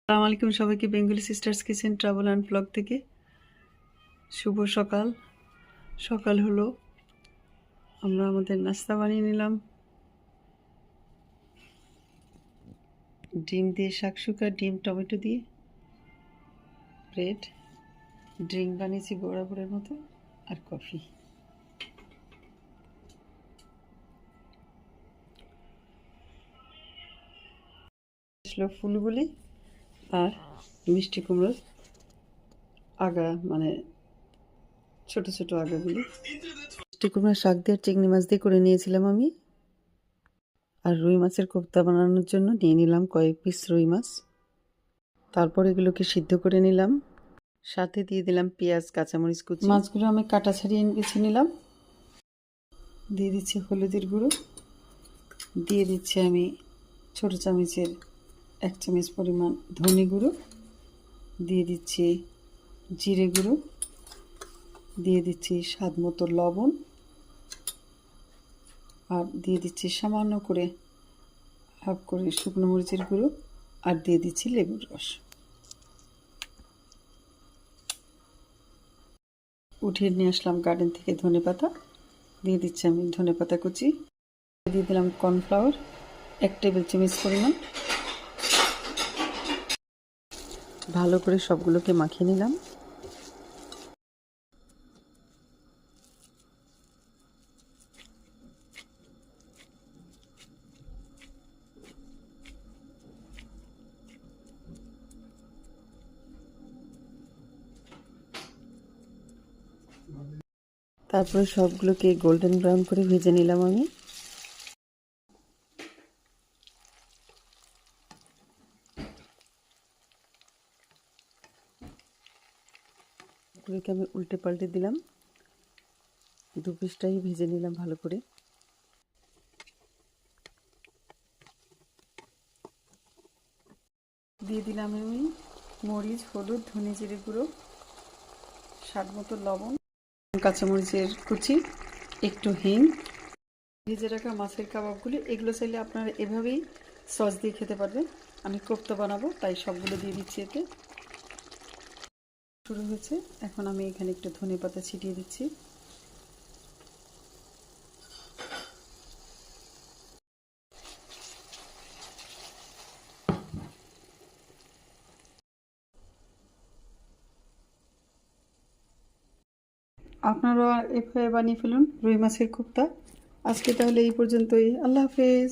আসসালামু আলাইকুম সবাইকে Bengali sisters kitchen travel and blog থেকে শুভ সকাল। সকাল হলো, আমরা আমাদের নাস্তা বানিয়ে নিলাম। ডিম দিয়ে শাকশুকা, ডিম টমেটো দিয়ে ব্রেড, ড্রিঙ্ক বানিয়েছি বরাবরের মতো, আর কফি। আসলো ফুলগুলি আর মিষ্টি কুমড়োর আগা, মানে ছোট ছোট আগাগুলি। মিষ্টি কুমড়োর শাক দিয়ে চিংড়ি মাছ দিয়ে করে নিয়েছিলাম আমি। আর রুই মাছের কোফতা বানানোর জন্য নিয়ে নিলাম কয়েক পিস রুই মাছ। তারপর এগুলোকে সিদ্ধ করে নিলাম, সাথে দিয়ে দিলাম পেঁয়াজ, কাঁচামরিচ কুচি। মাছগুলো আমি কাটা ছাড়িয়ে বেছে নিলাম। দিয়ে দিচ্ছি হলুদের গুঁড়ো, দিয়ে দিচ্ছি আমি ছোট চামচের 1 চামচ পরিমাণ ধনে গুঁড়ো, দিয়ে দিচ্ছি জিরে গুঁড়ো, দিয়ে দিচ্ছি স্বাদ মতো লবণ, আর দিয়ে দিচ্ছি সামান্য করে হাফ করে শুকনো মরিচের গুঁড়ো, আর দিয়ে দিচ্ছি লেবুর রস। উঠিয়ে নিয়ে আসলাম গার্ডেন থেকে ধনেপাতা, দিয়ে দিচ্ছি আমি ধনেপাতা কুচি, দিয়ে দিলাম কর্নফ্লাওয়ার 1 টেবিল চামচ পরিমাণ। ভালো করে সবগুলোকে মাখিয়ে নিলাম। তারপরে সবগুলোকে গোল্ডেন ব্রাউন করে ভেজে নিলাম আমি। এগুলোকে আমি উল্টে পাল্টে দিলাম, 2 পিসটাই ভেজে নিলাম ভালো করে। দিয়ে দিলাম আমি মরিচ, হলুদ, ধনে জিরে গুঁড়ো, স্বাদ মতো লবণ, কাঁচামরিচের কুচি, একটু হিং। ভেজে রাখা মাছের কাবাবগুলি, এগুলো চাইলে আপনারা এভাবেই সস দিয়ে খেতে পারবেন। আমি কোফতা বানাবো তাই সবগুলো দিয়ে দিচ্ছি এতে। শুরু হয়েছে, এখন আমি এখানে একটু ধনেপাতা ছিটিয়ে দিচ্ছি। আপনারা এভাবে বানিয়ে ফেলুন রুই মাছের কোফতা। আজকে তাহলে এই পর্যন্তই। আল্লাহ হাফেজ।